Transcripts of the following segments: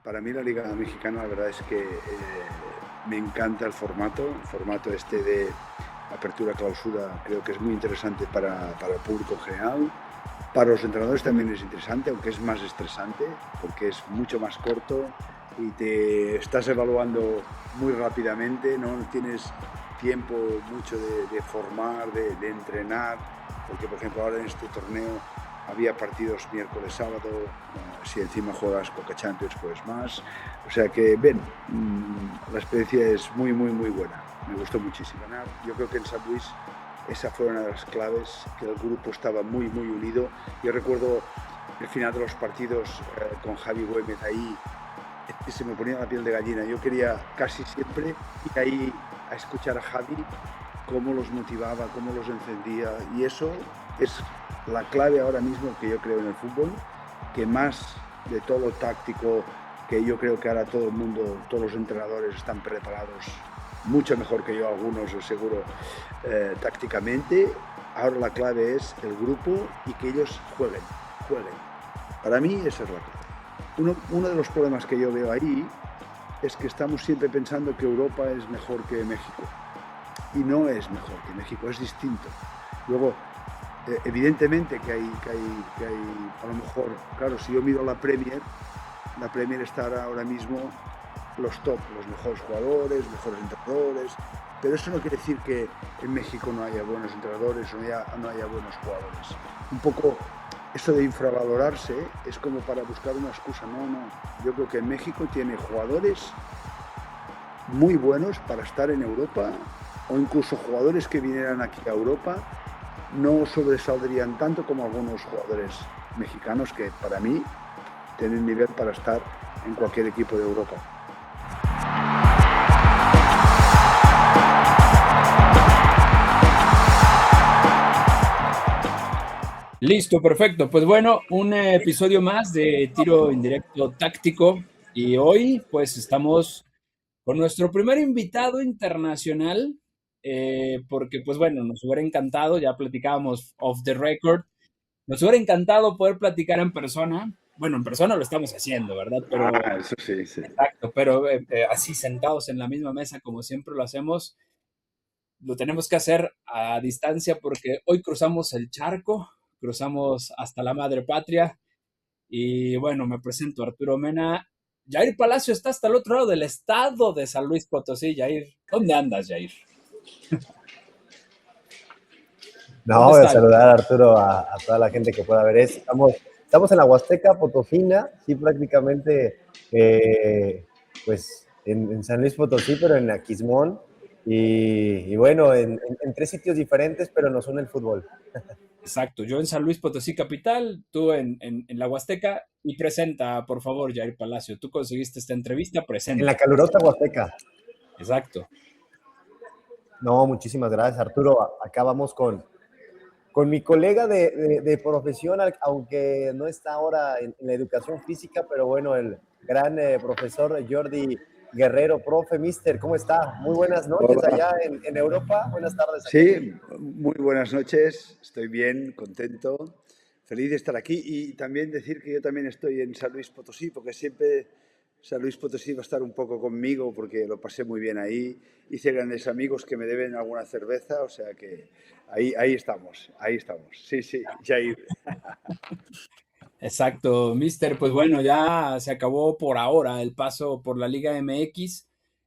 Para mí la Liga Mexicana la verdad es que me encanta el formato este de apertura-clausura creo que es muy interesante para el público en general. Para los entrenadores también es interesante, aunque es más estresante, porque es mucho más corto y te estás evaluando muy rápidamente, no tienes tiempo mucho de formar, de entrenar, porque por ejemplo ahora en este torneo había partidos miércoles, sábado, si encima juegas Coca Champions pues más, o sea que ven, la experiencia es muy buena, me gustó muchísimo. Yo creo que en San Luis esa fue una de las claves, que el grupo estaba muy unido. Yo recuerdo el final de los partidos con Javi Güemes ahí, se me ponía la piel de gallina. Yo quería casi siempre ir ahí a escuchar a Javi, cómo los motivaba, cómo los encendía, y eso es la clave ahora mismo que yo creo en el fútbol, que más de todo lo táctico, que yo creo que ahora todo el mundo, todos los entrenadores están preparados mucho mejor que yo, algunos seguro, tácticamente. Ahora la clave es el grupo y que ellos jueguen. Para mí esa es la clave. Uno de los problemas que yo veo ahí es que estamos siempre pensando que Europa es mejor que México. Y no es mejor que México, es distinto. Luego, evidentemente que hay, a lo mejor, claro, si yo miro la Premier está ahora mismo los top, los mejores jugadores, mejores entrenadores, pero eso no quiere decir que en México no haya buenos entrenadores o no haya buenos jugadores. Un poco eso de infravalorarse es como para buscar una excusa. No, yo creo que México tiene jugadores muy buenos para estar en Europa, o incluso jugadores que vinieran aquí a Europa no sobresaldrían tanto como algunos jugadores mexicanos que para mí tienen nivel para estar en cualquier equipo de Europa. Listo, perfecto. Pues bueno, un episodio más de Tiro Indirecto Táctico, y hoy pues estamos con nuestro primer invitado internacional, porque pues bueno, nos hubiera encantado, ya platicábamos off the record, nos hubiera encantado poder platicar en persona. Bueno, en persona lo estamos haciendo, ¿verdad? Pero, eso sí. exacto, pero así sentados en la misma mesa como siempre lo hacemos, lo tenemos que hacer a distancia porque hoy cruzamos el charco, cruzamos hasta la madre patria. Y bueno, me presento, Arturo Mena. Jair Palacio está hasta el otro lado del estado de San Luis Potosí. Jair, ¿dónde andas, Jair? No, voy a saludar, Arturo, a toda la gente que pueda ver esto. Estamos en la Huasteca Potosina, sí, prácticamente, pues en San Luis Potosí, pero en Aquismón. Y bueno, en 3 sitios diferentes, pero nos une el fútbol. Exacto, yo en San Luis Potosí capital, tú en la Huasteca. Y presenta, por favor, Jair Palacio. Tú conseguiste esta entrevista, presenta. En la calurosa Huasteca. Exacto. No, muchísimas gracias, Arturo. Acá vamos con mi colega de profesión, aunque no está ahora en la educación física, pero bueno, el gran profesor Jordi Guerrero. Profe, mister, ¿cómo está? Muy buenas noches. Hola. Allá en Europa. Buenas tardes. Aquí. Sí, muy buenas noches. Estoy bien, contento, feliz de estar aquí, y también decir que yo también estoy en San Luis Potosí, porque siempre San Luis Potosí va a estar un poco conmigo, porque lo pasé muy bien ahí. Hice grandes amigos que me deben alguna cerveza, o sea que ahí estamos. Sí, Jair. Exacto, mister. Pues bueno, ya se acabó por ahora el paso por la Liga MX.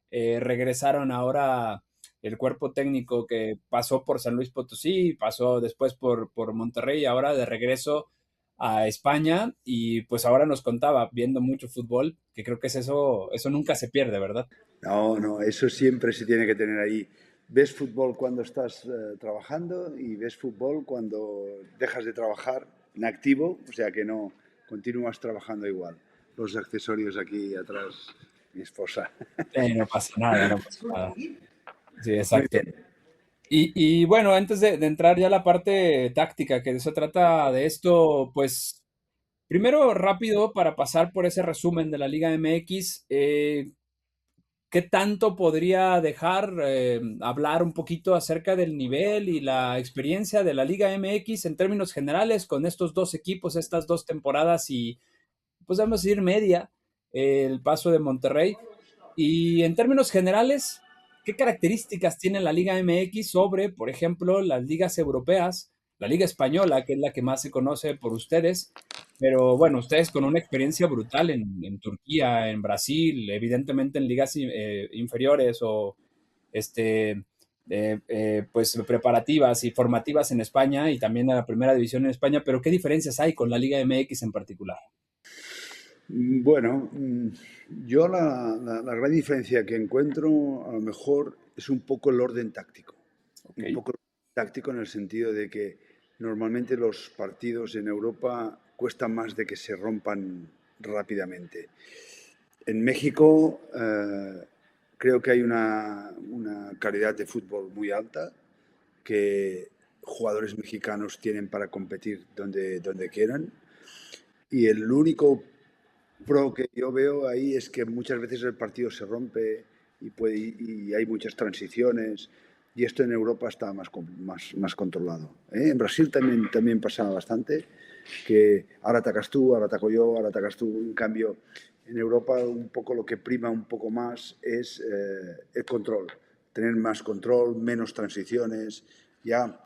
Regresaron ahora el cuerpo técnico que pasó por San Luis Potosí, pasó después por Monterrey, ahora de regreso a España. Y pues ahora nos contaba, viendo mucho fútbol, que creo que es eso nunca se pierde, ¿verdad? No, eso siempre se tiene que tener ahí. Ves fútbol cuando estás trabajando, y ves fútbol cuando dejas de trabajar en activo, o sea que no continúas trabajando igual. Los accesorios aquí atrás, mi esposa. No pasa nada. Sí, exacto. Y bueno, antes de entrar ya a la parte táctica, que se trata de esto, pues primero rápido para pasar por ese resumen de la Liga MX, ¿qué tanto podría dejar hablar un poquito acerca del nivel y la experiencia de la Liga MX en términos generales con estos dos equipos, estas dos temporadas y pues vamos a decir media? el paso de Monterrey. Y en términos generales, ¿qué características tiene la Liga MX sobre, por ejemplo, las ligas europeas, la Liga Española, que es la que más se conoce por ustedes? Pero bueno, ustedes con una experiencia brutal en Turquía, en Brasil, evidentemente en ligas inferiores o este, pues preparativas y formativas en España y también en la primera división en España, pero ¿qué diferencias hay con la Liga MX en particular? Bueno, yo la gran diferencia que encuentro a lo mejor es un poco el orden táctico. Ok, Un poco táctico en el sentido de que normalmente los partidos en Europa cuestan más de que se rompan rápidamente. En México creo que hay una calidad de fútbol muy alta que jugadores mexicanos tienen para competir donde quieran. Y el único pro que yo veo ahí es que muchas veces el partido se rompe y hay muchas transiciones y esto en Europa está más controlado. ¿Eh? En Brasil también pasaba bastante, que ahora atacas tú, ahora ataco yo, ahora atacas tú. En cambio, en Europa un poco lo que prima un poco más es el control, tener más control, menos transiciones. Ya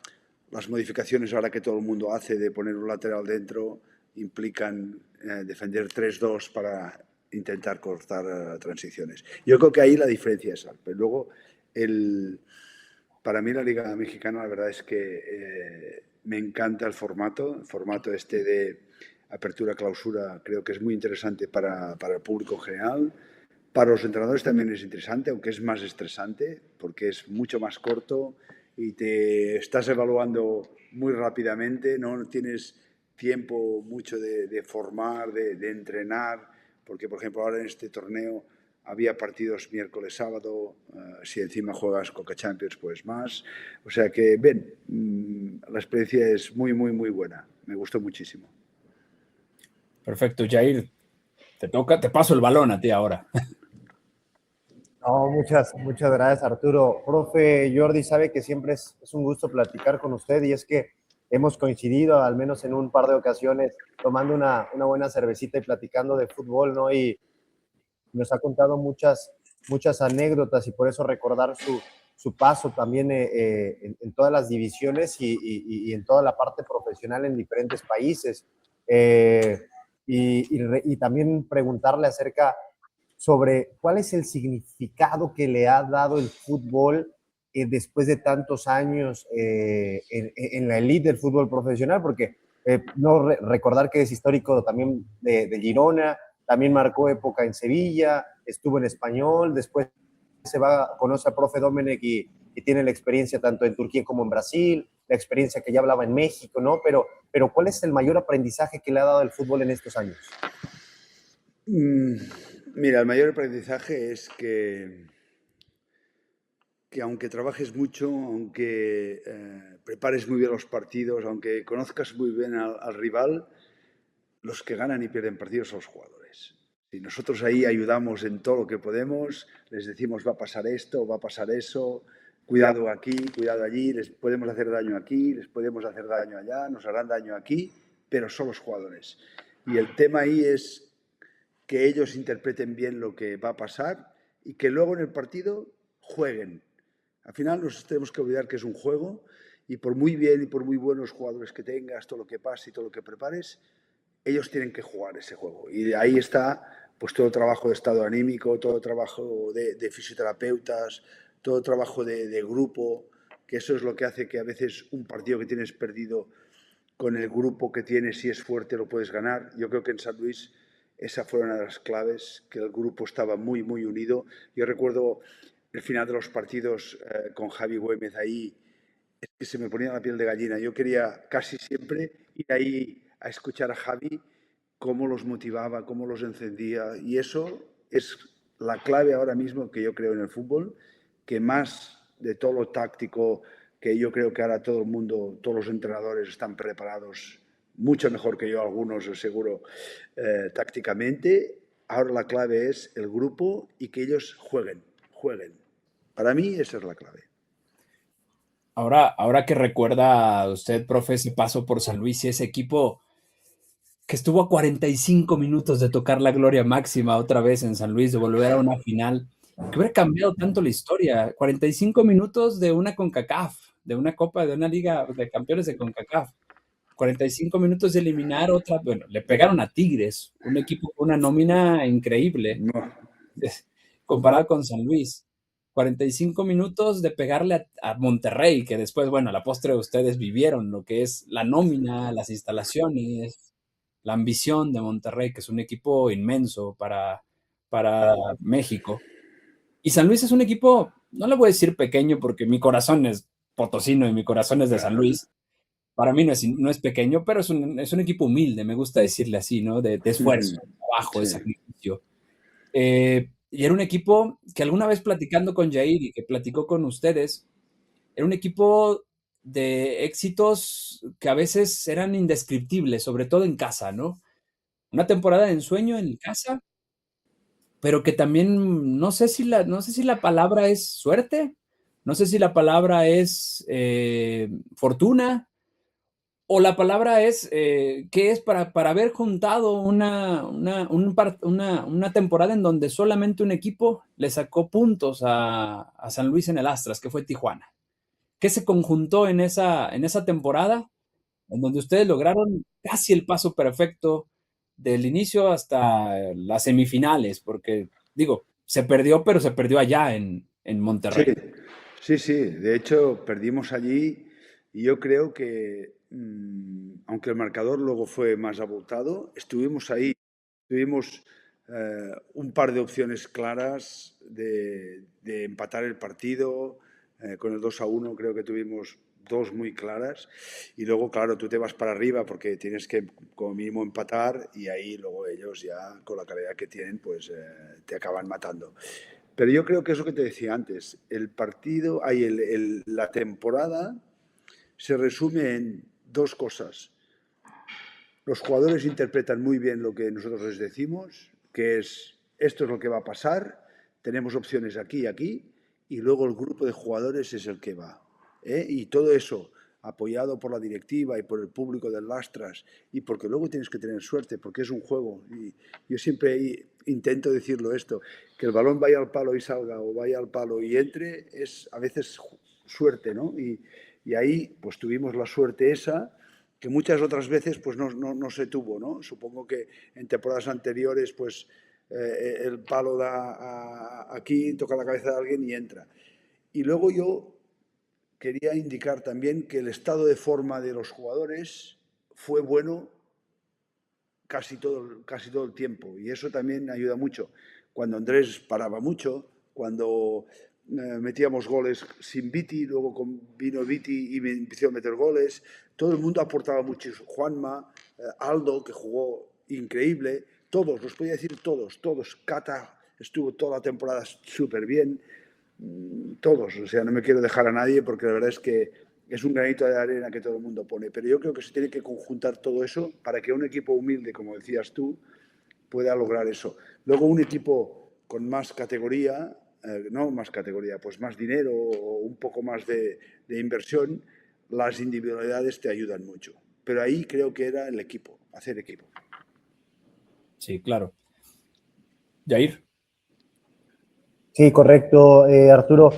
las modificaciones ahora que todo el mundo hace de poner un lateral dentro implican defender 3-2 para intentar cortar transiciones. Yo creo que ahí la diferencia es. Pero luego, para mí la Liga Mexicana, la verdad es que me encanta el formato este de apertura-clausura, creo que es muy interesante para el público general. Para los entrenadores también es interesante, aunque es más estresante, porque es mucho más corto y te estás evaluando muy rápidamente, no tienes tiempo mucho de formar, de entrenar, porque por ejemplo ahora en este torneo había partidos miércoles, sábado, si encima juegas Coca Champions pues más, o sea que ven, la experiencia es muy buena, me gustó muchísimo. perfecto, Jair, te toca, te paso el balón a ti ahora. No, muchas gracias, Arturo. Profe Jordi, sabe que siempre es un gusto platicar con usted y es que hemos coincidido, al menos en un par de ocasiones, tomando una buena cervecita y platicando de fútbol, ¿no? Y nos ha contado muchas anécdotas y por eso recordar su paso también en todas las divisiones y en toda la parte profesional en diferentes países. Eh, y también preguntarle acerca sobre cuál es el significado que le ha dado el fútbol después de tantos años en la elite del fútbol profesional, porque no recordar que es histórico también de Girona, también marcó época en Sevilla, estuvo en Español, después se va, conoce al profe Domenech y tiene la experiencia tanto en Turquía como en Brasil, la experiencia que ya hablaba en México, ¿no? Pero ¿cuál es el mayor aprendizaje que le ha dado el fútbol en estos años? Mm, Mira, el mayor aprendizaje es que aunque trabajes mucho, aunque prepares muy bien los partidos, aunque conozcas muy bien al rival, los que ganan y pierden partidos son los jugadores. Si nosotros ahí ayudamos en todo lo que podemos, les decimos va a pasar esto, va a pasar eso, cuidado aquí, cuidado allí, les podemos hacer daño aquí, les podemos hacer daño allá, nos harán daño aquí, pero son los jugadores. Y el tema ahí es que ellos interpreten bien lo que va a pasar y que luego en el partido jueguen. Al final nos tenemos que olvidar que es un juego y por muy bien y por muy buenos jugadores que tengas, todo lo que pase y todo lo que prepares, ellos tienen que jugar ese juego. Y de ahí está pues todo el trabajo de estado anímico, todo el trabajo de fisioterapeutas, todo el trabajo de grupo, que eso es lo que hace que a veces un partido que tienes perdido con el grupo que tienes, si es fuerte, lo puedes ganar. Yo creo que en San Luis esa fue una de las claves, que el grupo estaba muy unido. Yo recuerdo el final de los partidos con Javi Güemes ahí, es que se me ponía la piel de gallina. Yo quería casi siempre ir ahí a escuchar a Javi, cómo los motivaba, cómo los encendía. Y eso es la clave ahora mismo que yo creo en el fútbol, que más de todo lo táctico, que yo creo que ahora todo el mundo, todos los entrenadores están preparados mucho mejor que yo, algunos seguro, tácticamente. Ahora la clave es el grupo y que ellos jueguen. Para mí esa es la clave. Ahora que recuerda usted, profe, ese paso por San Luis y ese equipo, que estuvo a 45 minutos de tocar la gloria máxima otra vez en San Luis, de volver a una final, que hubiera cambiado tanto la historia. 45 minutos de una CONCACAF, de una copa, de una liga de campeones de CONCACAF. 45 minutos de eliminar otra, bueno, le pegaron a Tigres, un equipo con una nómina increíble, No, comparado con San Luis. 45 minutos de pegarle a Monterrey, que después, bueno, a la postre ustedes vivieron lo que es la nómina, las instalaciones, la ambición de Monterrey, que es un equipo inmenso para México. Y San Luis es un equipo, no le voy a decir pequeño porque mi corazón es potosino y mi corazón es de San Luis. Para mí no es pequeño, pero es un equipo humilde, me gusta decirle así, ¿no? De esfuerzo, de trabajo, de sí, sacrificio. Y era un equipo que alguna vez platicando con Jair y que platicó con ustedes, era un equipo de éxitos que a veces eran indescriptibles, sobre todo en casa, ¿no? Una temporada de ensueño en casa, pero que también no sé si la palabra es suerte, no sé si la palabra es fortuna, o la palabra es, ¿qué es para haber juntado una temporada en donde solamente un equipo le sacó puntos a San Luis en el Astras, que fue Tijuana? ¿Qué se conjuntó en esa temporada en donde ustedes lograron casi el paso perfecto del inicio hasta las semifinales? Porque, digo, se perdió, pero se perdió allá en sí, Monterrey. sí, sí. De hecho, perdimos allí y yo creo que, aunque el marcador luego fue más abultado, estuvimos ahí. Tuvimos un par de opciones claras de empatar el partido. Con el 2-1 creo que tuvimos dos muy claras. Y luego, claro, tú te vas para arriba porque tienes que como mínimo empatar y ahí luego ellos ya con la calidad que tienen pues te acaban matando. Pero yo creo que es lo que te decía antes. El partido, la temporada se resume en dos cosas. Los jugadores interpretan muy bien lo que nosotros les decimos, que es esto es lo que va a pasar, tenemos opciones aquí y aquí, y luego el grupo de jugadores es el que va. Y todo eso apoyado por la directiva y por el público del Lastras, y porque luego tienes que tener suerte, porque es un juego. Y yo siempre intento decirlo esto, que el balón vaya al palo y salga, o vaya al palo y entre, es a veces suerte, ¿no? Y ahí pues tuvimos la suerte esa, que muchas otras veces pues no se tuvo, ¿no? Supongo que en temporadas anteriores pues el palo da aquí, toca la cabeza de alguien y entra. Y luego yo quería indicar también que el estado de forma de los jugadores fue bueno casi todo el tiempo y eso también ayuda mucho. Cuando Andrés paraba mucho, cuando metíamos goles sin Viti, luego vino Viti y me empezó a meter goles, todo el mundo aportaba mucho. Juanma, Aldo, que jugó increíble, todos, los podía decir todos. Cata estuvo toda la temporada súper bien, todos, o sea, no me quiero dejar a nadie porque la verdad es que es un granito de arena que todo el mundo pone, pero yo creo que se tiene que conjuntar todo eso para que un equipo humilde, como decías tú, pueda lograr eso. Luego un equipo con más categoría, no más categoría, pues más dinero o un poco más de inversión, las individualidades te ayudan mucho. Pero ahí creo que era el equipo, hacer equipo. Sí, claro. Jair. Sí, correcto, Arturo.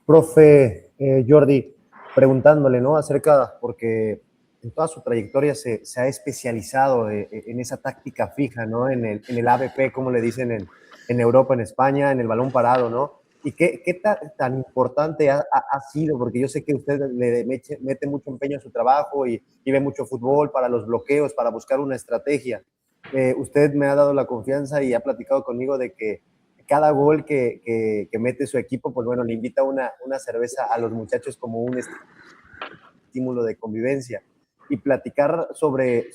Profe Jordi, preguntándole, ¿no? Acerca, porque en toda su trayectoria se ha especializado en esa táctica fija, ¿no? En el ABP, como le dicen en Europa, en España, en el balón parado, ¿no? ¿Y qué tan importante ha sido? Porque yo sé que usted le mete mucho empeño en su trabajo y ve mucho fútbol para los bloqueos, para buscar una estrategia. Usted me ha dado la confianza y ha platicado conmigo de que cada gol que mete su equipo, pues bueno, le invita una cerveza a los muchachos como un estímulo de convivencia y platicar sobre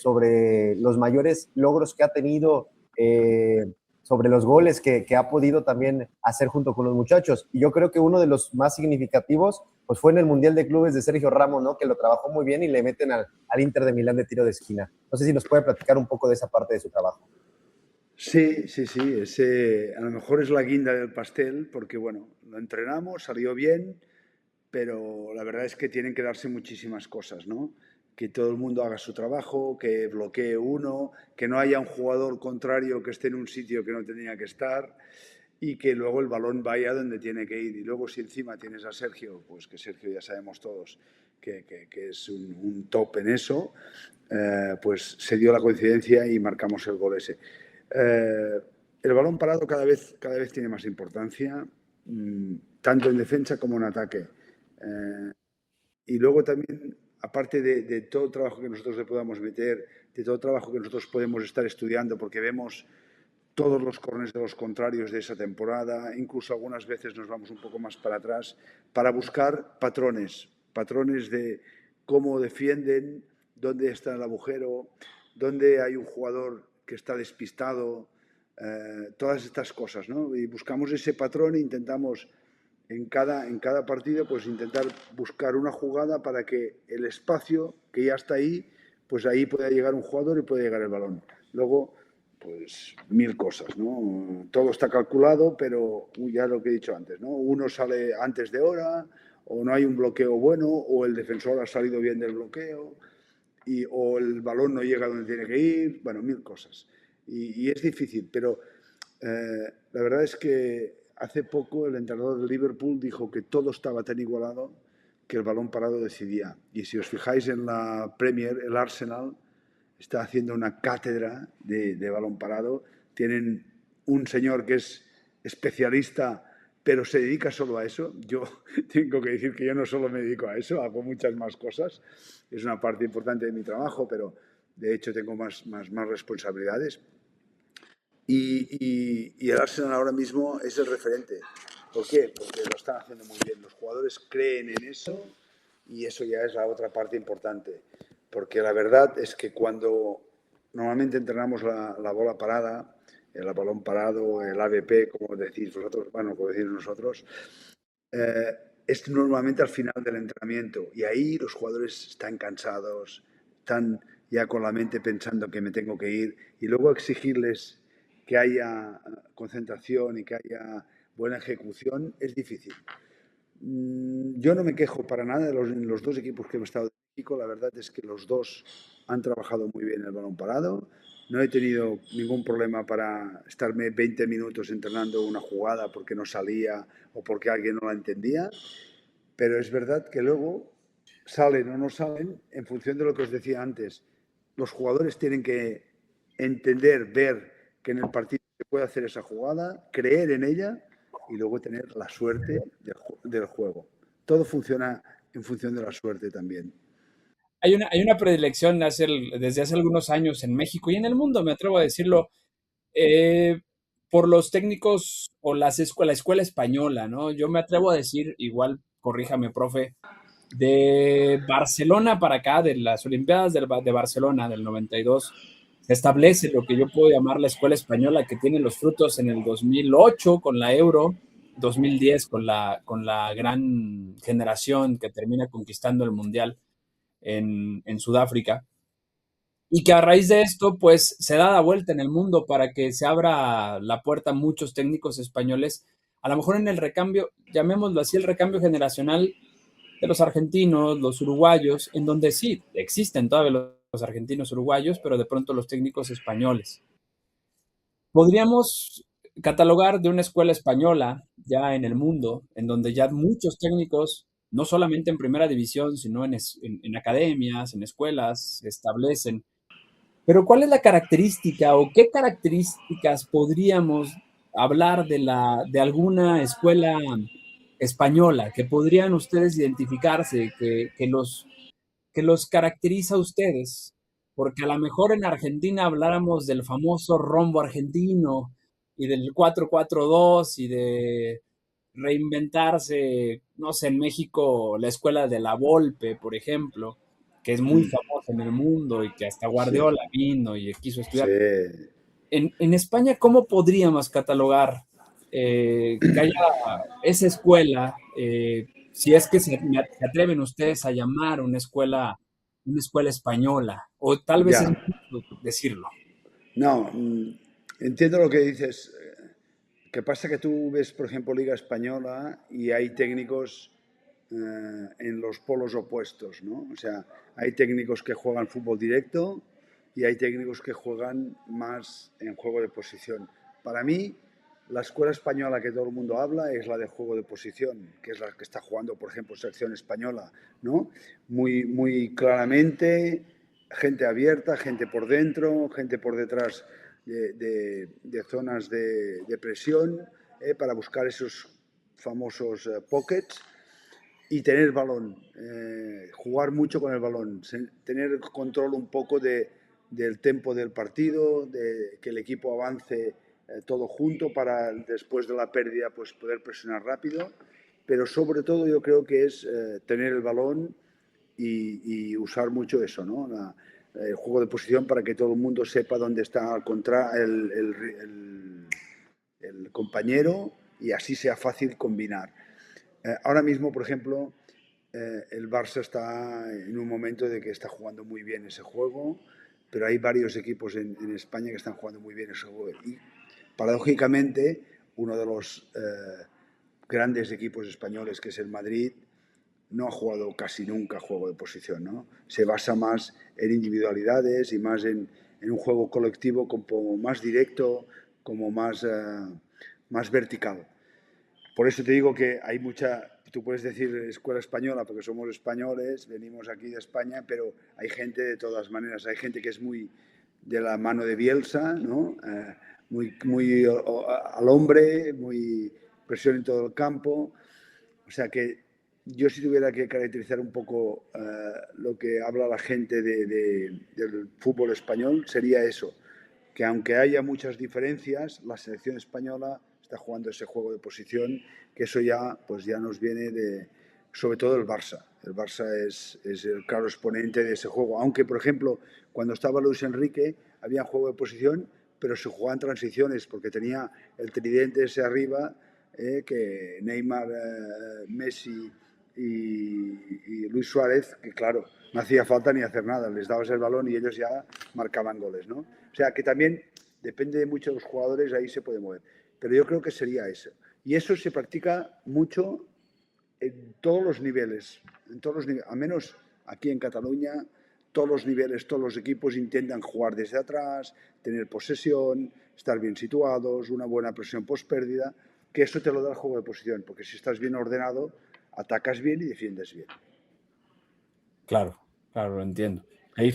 los mayores logros que ha tenido, sobre los goles que ha podido también hacer junto con los muchachos. Y yo creo que uno de los más significativos pues fue en el Mundial de Clubes de Sergio Ramos, ¿no? Que lo trabajó muy bien y le meten al Inter de Milán de tiro de esquina. No sé si nos puede platicar un poco de esa parte de su trabajo. Sí, sí, sí. A lo mejor es la guinda del pastel, porque bueno, lo entrenamos, salió bien, pero la verdad es que tienen que darse muchísimas cosas, ¿no? que todo el mundo haga su trabajo, que bloquee uno, que no haya un jugador contrario que esté en un sitio que no tenía que estar y que luego el balón vaya donde tiene que ir. Y luego si encima tienes a Sergio, pues que Sergio ya sabemos todos que es un top en eso, pues se dio la coincidencia y marcamos el gol ese. El balón parado cada vez tiene más importancia, tanto en defensa como en ataque. Y luego también, aparte de todo el trabajo que nosotros le podamos meter, de todo el trabajo que nosotros podemos estar estudiando, porque vemos todos los corners de los contrarios de esa temporada, incluso algunas veces nos vamos un poco más para atrás, para buscar patrones de cómo defienden, dónde está el agujero, dónde hay un jugador que está despistado, todas estas cosas, ¿no? Y buscamos ese patrón e intentamos en cada partido pues intentar buscar una jugada para que el espacio que ya está ahí, pues ahí pueda llegar un jugador y pueda llegar el balón. Luego, pues mil cosas, ¿no? Todo está calculado, pero ya lo que he dicho antes, ¿no? Uno sale antes de hora, o no hay un bloqueo bueno, o el defensor ha salido bien del bloqueo, o el balón no llega donde tiene que ir, bueno, mil cosas. Y es difícil, pero la verdad es que hace poco el entrenador del Liverpool dijo que todo estaba tan igualado que el balón parado decidía. Y si os fijáis en la Premier, el Arsenal está haciendo una cátedra de balón parado. Tienen un señor que es especialista, pero se dedica solo a eso. Yo tengo que decir que yo no solo me dedico a eso, hago muchas más cosas. Es una parte importante de mi trabajo, pero de hecho tengo más responsabilidades. Y el Arsenal ahora mismo es el referente. ¿Por qué? Porque lo están haciendo muy bien. Los jugadores creen en eso y eso ya es la otra parte importante. Porque la verdad es que cuando normalmente entrenamos la bola parada, el balón parado, el ABP, como decís vosotros, bueno, como decís nosotros, es normalmente al final del entrenamiento y ahí los jugadores están cansados, están ya con la mente pensando que me tengo que ir y luego exigirles que haya concentración y que haya buena ejecución es difícil. Yo no me quejo para nada de los dos equipos que he estado de México. La verdad es que los dos han trabajado muy bien el balón parado. No he tenido ningún problema para estarme 20 minutos entrenando una jugada porque no salía o porque alguien no la entendía. Pero es verdad que luego salen o no salen en función de lo que os decía antes. Los jugadores tienen que entender, ver que en el partido se puede hacer esa jugada, creer en ella y luego tener la suerte del juego. Todo funciona en función de la suerte también. Hay una predilección desde hace algunos años en México y en el mundo, me atrevo a decirlo, eh, por los técnicos o la escuela española, ¿no? Yo me atrevo a decir, igual, corríjame, profe, de Barcelona para acá, de las Olimpiadas de Barcelona del 92, se establece lo que yo puedo llamar la escuela española que tiene los frutos en el 2008 con la Euro, 2010 con la gran generación que termina conquistando el Mundial en Sudáfrica. Y que a raíz de esto, pues se da la vuelta en el mundo para que se abra la puerta a muchos técnicos españoles, a lo mejor en el recambio, llamémoslo así, el recambio generacional de los argentinos, los uruguayos, en donde sí, existen todavía los argentinos uruguayos, pero de pronto los técnicos españoles. Podríamos catalogar de una escuela española ya en el mundo, en donde ya muchos técnicos, no solamente en primera división, sino en academias, en escuelas, se establecen. Pero ¿cuál es la característica o qué características podríamos hablar de alguna escuela española que podrían ustedes identificarse, que los caracteriza a ustedes? Porque a lo mejor en Argentina habláramos del famoso rombo argentino y del 4-4-2 y de reinventarse, no sé, en México la escuela de la Volpe, por ejemplo, que es muy famosa en el mundo y que hasta Sí, Guardiola vino y quiso estudiar. sí. En España, ¿cómo podríamos catalogar que haya esa escuela, si es que se atreven ustedes a llamar una escuela española, o tal vez es Ya. mucho decirlo? No, entiendo lo que dices. ¿Qué pasa? Que tú ves, por ejemplo, Liga Española y hay técnicos en los polos opuestos, ¿no? O sea, hay técnicos que juegan fútbol directo y hay técnicos que juegan más en juego de posición. Para mí, la escuela española que todo el mundo habla es la de juego de posición, que es la que está jugando, por ejemplo, selección española, ¿no? Muy claramente, gente abierta, gente por dentro, gente por detrás de zonas de presión, para buscar esos famosos pockets y tener balón, jugar mucho con el balón, tener control un poco del tempo del partido, de que el equipo avance todo junto para después de la pérdida pues poder presionar rápido, pero sobre todo yo creo que es tener el balón y usar mucho eso, ¿no? El juego de posición para que todo el mundo sepa dónde está el compañero y así sea fácil combinar. Ahora mismo, por ejemplo, el Barça está en un momento de que está jugando muy bien ese juego, pero hay varios equipos en España que están jugando muy bien ese juego. Y paradójicamente, uno de los grandes equipos españoles, que es el Madrid, no ha jugado casi nunca juego de posición, ¿no? Se basa más en individualidades y más en un juego colectivo como más directo, como más vertical. Por eso te digo que hay mucha, tú puedes decir escuela española porque somos españoles, venimos aquí de España, pero hay gente de todas maneras. Hay gente que es muy de la mano de Bielsa, ¿no? Muy al hombre, muy presión en todo el campo. O sea que yo si tuviera que caracterizar un poco lo que habla la gente del fútbol español, sería eso, que aunque haya muchas diferencias, la selección española está jugando ese juego de posición, que eso ya, pues ya nos viene sobre todo el Barça. El Barça es el claro exponente de ese juego. Aunque, por ejemplo, cuando estaba Luis Enrique, había juego de posición, pero se jugaban transiciones, porque tenía el tridente ese arriba, que Neymar, Messi y Luis Suárez, que claro, no hacía falta ni hacer nada, les dabas el balón y ellos ya marcaban goles, ¿no? O sea que también depende de mucho de los jugadores, ahí se puede mover. Pero yo creo que sería eso. Y eso se practica mucho en todos los niveles, al menos aquí en Cataluña, todos los niveles, todos los equipos intentan jugar desde atrás, tener posesión, estar bien situados, una buena presión post pérdida, que eso te lo da el juego de posición, porque si estás bien ordenado, atacas bien y defiendes bien. Claro, claro, lo entiendo. Ahí.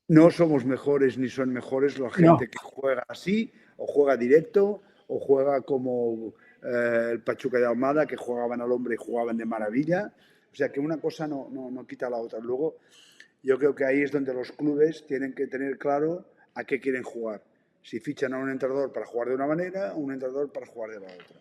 No somos mejores ni son mejores la gente que juega así, o juega directo, o juega como el Pachuca de Almada, que jugaban al hombre y jugaban de maravilla. O sea que una cosa no quita la otra. Luego, yo creo que ahí es donde los clubes tienen que tener claro a qué quieren jugar. Si fichan a un entrenador para jugar de una manera, o un entrenador para jugar de la otra.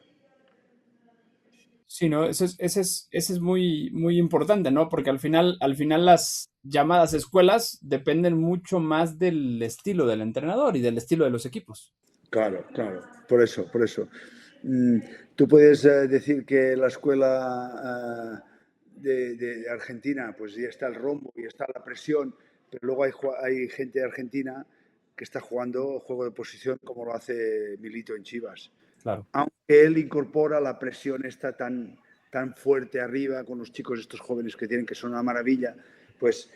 Sí, ¿no? Ese es muy, muy importante, ¿no? Porque al final las llamadas escuelas dependen mucho más del estilo del entrenador y del estilo de los equipos. Claro, claro, por eso, por eso. Tú puedes decir que la escuela de Argentina, pues ya está el rombo y está la presión, pero luego hay gente de Argentina que está jugando juego de posición como lo hace Milito en Chivas. Claro. Aunque él incorpora la presión esta tan fuerte arriba con los chicos estos jóvenes que tienen, que son una maravilla, pues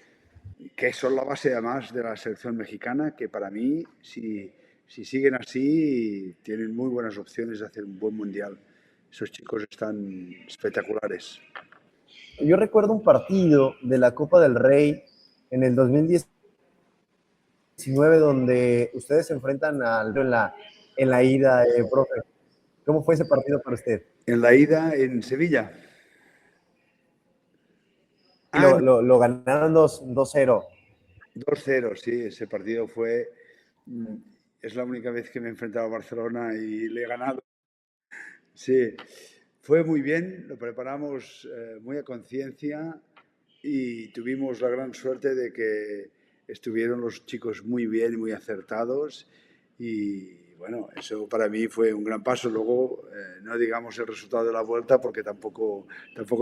que son la base además de la selección mexicana, que para mí, si siguen así, tienen muy buenas opciones de hacer un buen mundial. Esos chicos están espectaculares. Yo recuerdo un partido de la Copa del Rey en el 2019 donde ustedes se enfrentan en la ida, profe. ¿Cómo fue ese partido para usted? En la ida en Sevilla. Y lo ganaron 2-0. 2-0, sí, ese partido fue... Es la única vez que me he enfrentado a Barcelona y le he ganado. Sí, fue muy bien, lo preparamos muy a conciencia y tuvimos la gran suerte de que estuvieron los chicos muy bien y muy acertados y bueno, eso para mí fue un gran paso. Luego, no digamos el resultado de la vuelta porque tampoco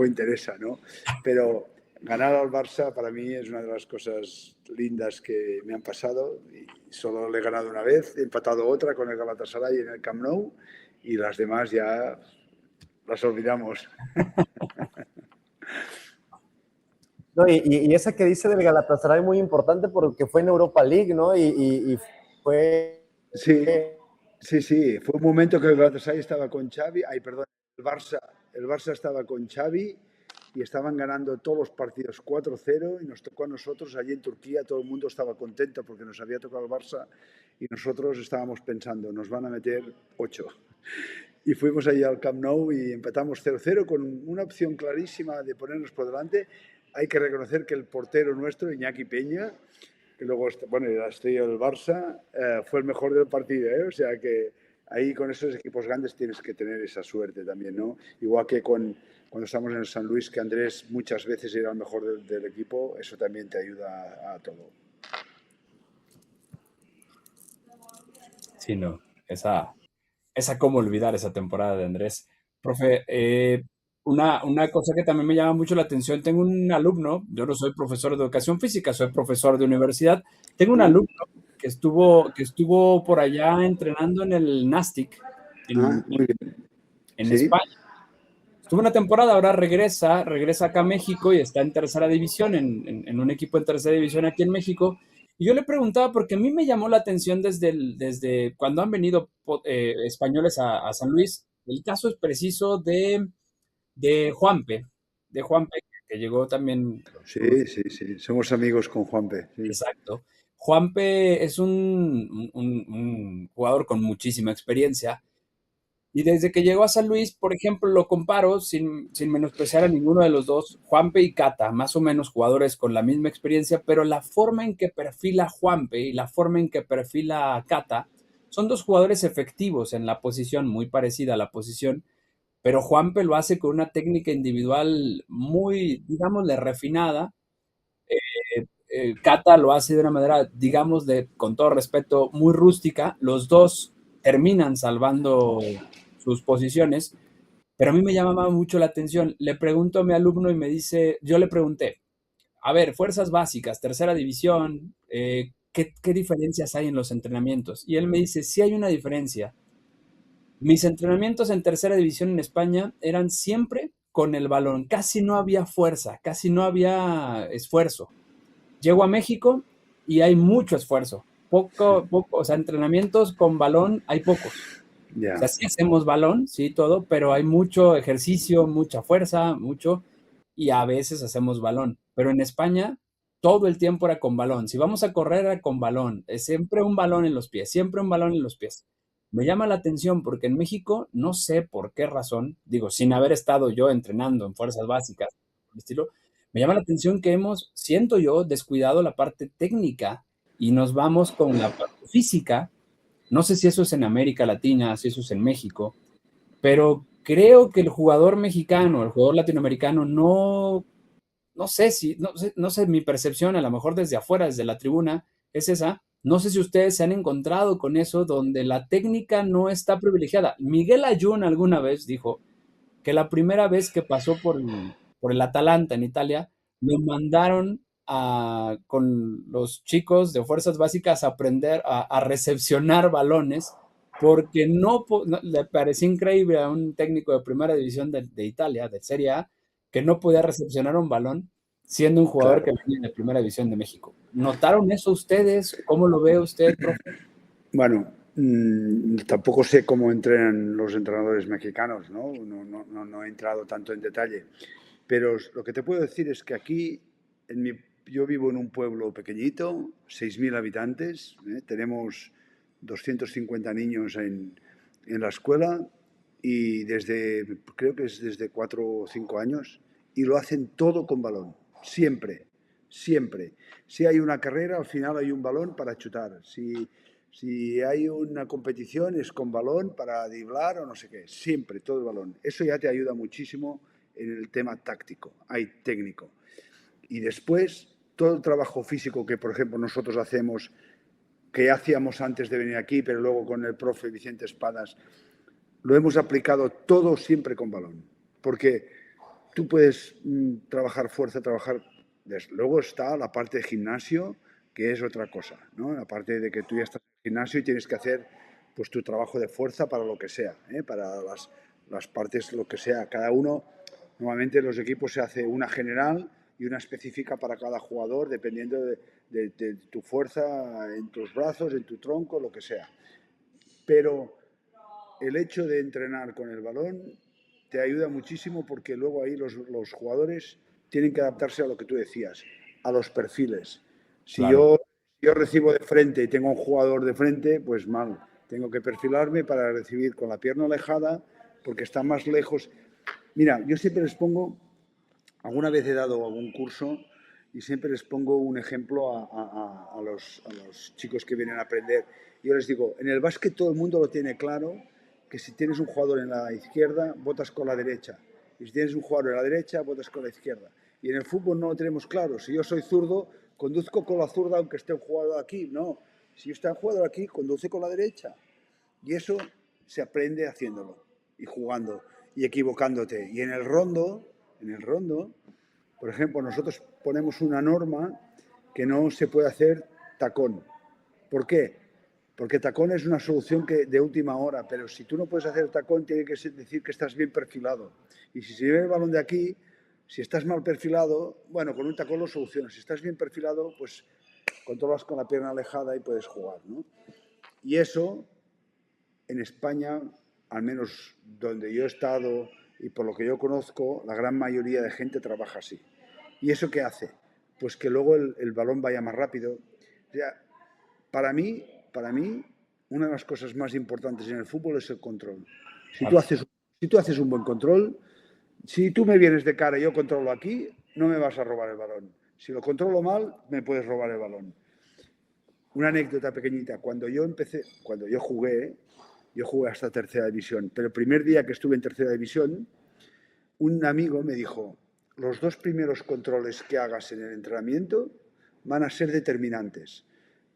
interesa, ¿no? Pero ganar al Barça para mí es una de las cosas lindas que me han pasado y solo le he ganado una vez, he empatado otra con el Galatasaray en el Camp Nou y las demás ya las olvidamos. No, y esa que dice del Galatasaray muy importante porque fue en Europa League, ¿no? Y fue... Sí, sí, sí. Fue un momento que el Galatasaray estaba con Xavi, perdón, el Barça estaba con Xavi y estaban ganando todos los partidos 4-0 y nos tocó a nosotros allí en Turquía. Todo el mundo estaba contento porque nos había tocado el Barça y nosotros estábamos pensando, nos van a meter 8. Y fuimos allí al Camp Nou y empatamos 0-0 con una opción clarísima de ponernos por delante. Hay que reconocer que el portero nuestro, Iñaki Peña, que luego, bueno, era estrella del Barça, fue el mejor del partido, ¿eh? O sea que ahí con esos equipos grandes tienes que tener esa suerte también, ¿no? Igual que cuando estamos en el San Luis, que Andrés muchas veces era el mejor del equipo, eso también te ayuda a todo. Sí, no, esa cómo olvidar esa temporada de Andrés. Profe, una cosa que también me llama mucho la atención, tengo un alumno, yo no soy profesor de educación física, soy profesor de universidad, tengo un alumno que estuvo por allá entrenando en el Nastic, Ah, muy bien. en Sí, España. Estuvo una temporada, ahora regresa acá a México y está en tercera división, en un equipo en tercera división aquí en México. Y yo le preguntaba, porque a mí me llamó la atención desde cuando han venido españoles a San Luis, el caso es preciso de Juanpe, que llegó también. sí, sí, sí. Somos amigos con Juanpe. Sí. Exacto. Juanpe es un jugador con muchísima experiencia. Y desde que llegó a San Luis, por ejemplo, lo comparo sin menospreciar a ninguno de los dos, Juanpe y Cata, más o menos jugadores con la misma experiencia, pero la forma en que perfila Juanpe y la forma en que perfila Cata son dos jugadores efectivos en la posición, muy parecida a la posición, pero Juanpe lo hace con una técnica individual muy, digámosle, refinada. Cata lo hace de una manera, digamos, con todo respeto, muy rústica. Los dos terminan salvando sus posiciones, pero a mí me llamaba mucho la atención. Le pregunto a mi alumno y me dice, yo le pregunté, a ver, fuerzas básicas, tercera división, ¿qué diferencias hay en los entrenamientos? Y él me dice, sí hay una diferencia. Mis entrenamientos en tercera división en España eran siempre con el balón, casi no había fuerza, casi no había esfuerzo. Llego a México y hay mucho esfuerzo. O sea, entrenamientos con balón hay pocos. O sea, Ya. sí hacemos balón, sí, todo, pero hay mucho ejercicio, mucha fuerza, mucho, y a veces hacemos balón. Pero en España, todo el tiempo era con balón. Si vamos a correr, era con balón. Es siempre un balón en los pies, siempre un balón en los pies. Me llama la atención porque en México, no sé por qué razón, digo, sin haber estado yo entrenando en fuerzas básicas, por el estilo, me llama la atención que siento yo, descuidado la parte técnica y nos vamos con la parte física. No sé si eso es en América Latina, si eso es en México, pero creo que el jugador mexicano, el jugador latinoamericano, no sé, mi percepción, a lo mejor desde afuera, desde la tribuna, es esa. No sé si ustedes se han encontrado con eso, donde la técnica no está privilegiada. Miguel Ayun alguna vez dijo que la primera vez que pasó por el Atalanta en Italia, lo mandaron con los chicos de fuerzas básicas a aprender a recepcionar balones, porque le parecía increíble a un técnico de primera división de Italia, de Serie A, que no podía recepcionar un balón siendo un jugador Claro. que venía de primera división de México. ¿Notaron eso ustedes? ¿Cómo lo ve usted, profe? Bueno, tampoco sé cómo entrenan los entrenadores mexicanos, ¿no? No he entrado tanto en detalle. Pero lo que te puedo decir es que aquí, yo vivo en un pueblo pequeñito, 6.000 habitantes, ¿eh? Tenemos 250 niños en la escuela y creo que es desde 4 o 5 años, y lo hacen todo con balón, siempre, siempre. Si hay una carrera, al final hay un balón para chutar. Si hay una competición, es con balón para driblar o no sé qué. Siempre, todo el balón. Eso ya te ayuda muchísimo en el tema táctico, hay técnico. Y después, todo el trabajo físico que, por ejemplo, nosotros hacemos, que hacíamos antes de venir aquí, pero luego con el profe Vicente Espadas, lo hemos aplicado todo siempre con balón. Porque tú puedes trabajar fuerza, luego está la parte de gimnasio, que es otra cosa, ¿no? La parte de que tú ya estás en el gimnasio y tienes que hacer pues tu trabajo de fuerza para lo que sea, ¿eh? Para las partes, lo que sea. Cada uno, normalmente en los equipos se hace una general, y una específica para cada jugador, dependiendo de tu fuerza en tus brazos, en tu tronco, lo que sea. Pero el hecho de entrenar con el balón te ayuda muchísimo porque luego ahí los jugadores tienen que adaptarse a lo que tú decías, a los perfiles. Si Claro. yo recibo de frente y tengo un jugador de frente, pues mal. Tengo que perfilarme para recibir con la pierna alejada porque está más lejos. Mira, yo siempre les pongo, alguna vez he dado algún curso y siempre les pongo un ejemplo a los chicos que vienen a aprender. Yo les digo, en el básquet todo el mundo lo tiene claro, que si tienes un jugador en la izquierda, botas con la derecha. Y si tienes un jugador en la derecha, botas con la izquierda. Y en el fútbol no lo tenemos claro. Si yo soy zurdo, conduzco con la zurda aunque esté un jugador aquí. No, si está un jugador aquí, conduce con la derecha. Y eso se aprende haciéndolo y jugando y equivocándote. Y en el rondo, por ejemplo, nosotros ponemos una norma que no se puede hacer tacón. ¿Por qué? Porque tacón es una solución de última hora, pero si tú no puedes hacer tacón, tiene que decir que estás bien perfilado. Y si se lleva el balón de aquí, si estás mal perfilado, bueno, con un tacón lo solucionas. Si estás bien perfilado, pues controlas con la pierna alejada y puedes jugar, ¿no? Y eso, en España, al menos donde yo he estado y por lo que yo conozco, la gran mayoría de gente trabaja así. ¿Y eso qué hace? Pues que luego el balón vaya más rápido. O sea, para mí, una de las cosas más importantes en el fútbol es el control. Si tú haces un buen control, si tú me vienes de cara y yo controlo aquí, no me vas a robar el balón. Si lo controlo mal, me puedes robar el balón. Una anécdota pequeñita. Cuando yo jugué hasta tercera división, pero el primer día que estuve en tercera división, un amigo me dijo, los 2 primeros controles que hagas en el entrenamiento van a ser determinantes,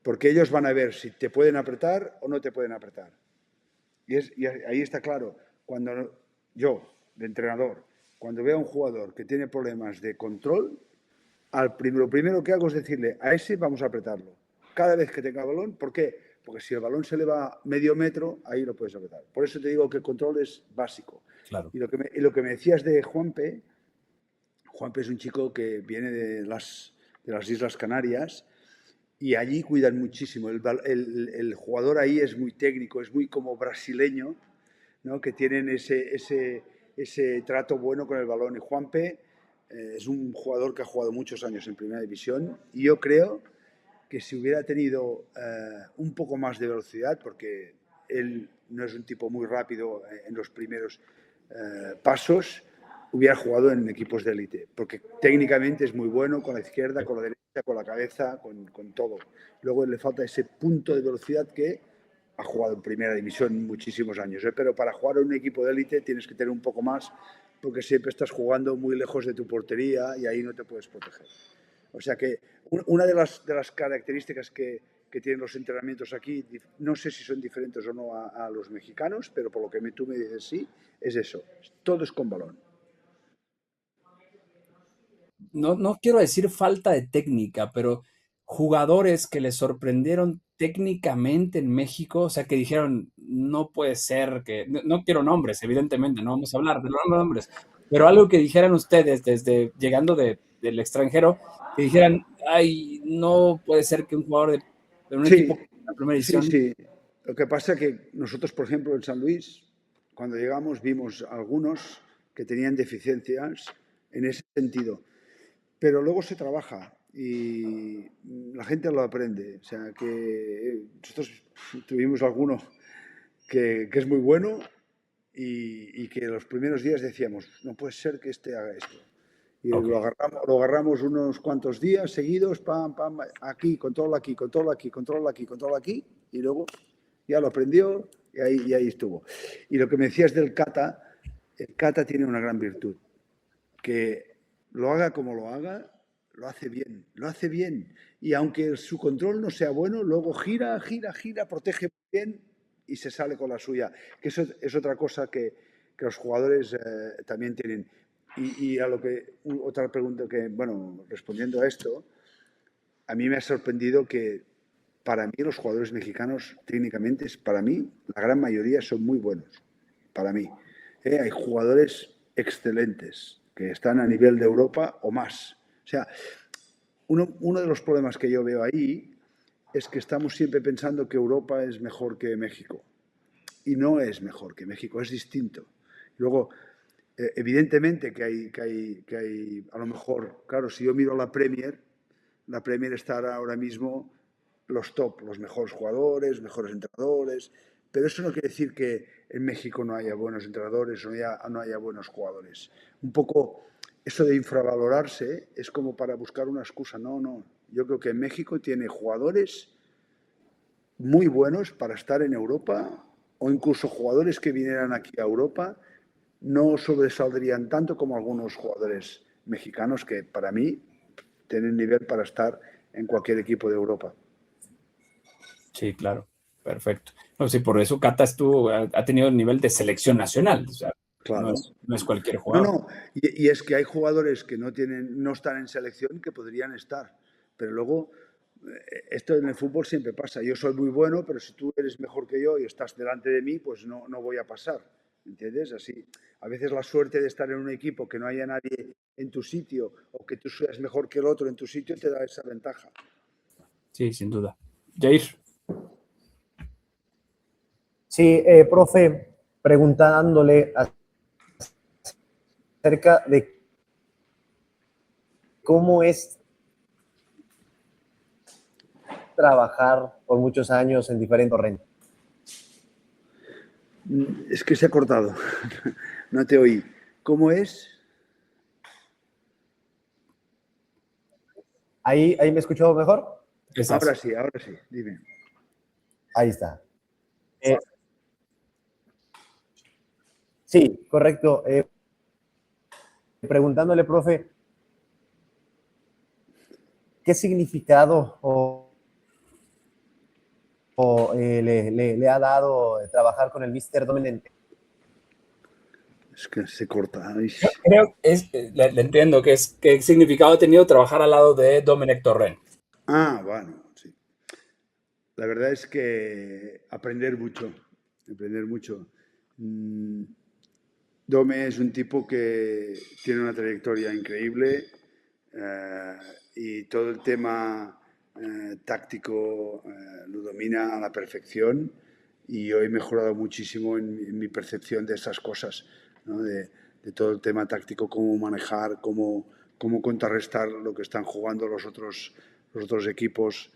porque ellos van a ver si te pueden apretar o no te pueden apretar. Y ahí está claro, cuando yo, de entrenador, cuando veo a un jugador que tiene problemas de control, lo primero que hago es decirle, a ese vamos a apretarlo. Cada vez que tenga balón, ¿por qué? Porque si el balón se le va medio metro, ahí lo puedes apretar. Por eso te digo que el control es básico. Claro. Y lo que me decías de Juanpe es un chico que viene de las Islas Canarias y allí cuidan muchísimo. El jugador ahí es muy técnico, es muy como brasileño, ¿no? Que tienen ese trato bueno con el balón. Y Juanpe es un jugador que ha jugado muchos años en Primera División y yo creo que si hubiera tenido un poco más de velocidad, porque él no es un tipo muy rápido en los primeros pasos, hubiera jugado en equipos de élite, porque técnicamente es muy bueno con la izquierda, con la derecha, con la cabeza, con todo. Luego le falta ese punto de velocidad que ha jugado en primera división muchísimos años, pero para jugar en un equipo de élite tienes que tener un poco más, porque siempre estás jugando muy lejos de tu portería y ahí no te puedes proteger. O sea que una de las características que tienen los entrenamientos aquí, no sé si son diferentes o no a los mexicanos, pero por lo que tú me dices sí, es eso. Todo es con balón. No quiero decir falta de técnica, pero jugadores que les sorprendieron técnicamente en México, o sea, que dijeron, no puede ser que, no quiero nombres, evidentemente, no vamos a hablar de los nombres, pero algo que dijeran ustedes desde llegando del extranjero, que dijeran, ay, no puede ser que un jugador de un equipo Sí, de la primera sí, edición. sí. Lo que pasa es que nosotros, por ejemplo, en San Luis, cuando llegamos, vimos algunos que tenían deficiencias en ese sentido. Pero luego se trabaja y la gente lo aprende. O sea, que nosotros tuvimos alguno que es muy bueno y que los primeros días decíamos, no puede ser que este haga esto. Y Ok. lo agarramos unos cuantos días seguidos, pam, pam, aquí, controla aquí, controla aquí, controla aquí, controla aquí, y luego ya lo aprendió y ahí estuvo. Y lo que me decías del kata, el kata tiene una gran virtud, que lo haga como lo haga, lo hace bien, lo hace bien. Y aunque su control no sea bueno, luego gira, gira, gira, protege bien y se sale con la suya. Que eso es otra cosa que los jugadores también tienen. Y a lo que, otra pregunta que, bueno, respondiendo a esto, a mí me ha sorprendido que para mí los jugadores mexicanos técnicamente, para mí, la gran mayoría son muy buenos, para mí. Hay jugadores excelentes que están a nivel de Europa o más. O sea, uno de los problemas que yo veo ahí es que estamos siempre pensando que Europa es mejor que México. Y no es mejor que México, es distinto. Luego, evidentemente que hay, a lo mejor, claro, si yo miro la Premier está ahora mismo los top, los mejores jugadores, mejores entrenadores, pero eso no quiere decir que en México no haya buenos entrenadores o no haya buenos jugadores. Un poco eso de infravalorarse es como para buscar una excusa. No. Yo creo que México tiene jugadores muy buenos para estar en Europa, o incluso jugadores que vinieran aquí a Europa no sobresaldrían tanto como algunos jugadores mexicanos que para mí tienen nivel para estar en cualquier equipo de Europa. Sí, claro, perfecto. No, sí, por eso Cata ha tenido el nivel de selección nacional, o sea, claro. no es cualquier jugador. No, y es que hay jugadores que no están en selección que podrían estar, pero luego esto en el fútbol siempre pasa. Yo soy muy bueno, pero si tú eres mejor que yo y estás delante de mí, pues no voy a pasar, ¿entiendes? Así, a veces la suerte de estar en un equipo que no haya nadie en tu sitio o que tú seas mejor que el otro en tu sitio te da esa ventaja. Sí, sin duda. Jair. Sí, profe, preguntándole acerca de cómo es trabajar por muchos años en diferentes terrenos. Es que se ha cortado. No te oí. ¿Cómo es? ¿Ahí me escuchó mejor? Ahora sí, dime. Ahí está. Sí, correcto. Preguntándole, profe, ¿qué significado le ha dado trabajar con el Mr. Domenech? Es que se corta. Creo le entiendo qué significado ha tenido trabajar al lado de Domenech Torrent. Bueno, sí. La verdad es que aprender mucho. Dome es un tipo que tiene una trayectoria increíble y todo el tema táctico lo domina a la perfección, y yo he mejorado muchísimo en mi percepción de esas cosas, ¿no? De todo el tema táctico, cómo manejar, cómo contrarrestar lo que están jugando los otros equipos.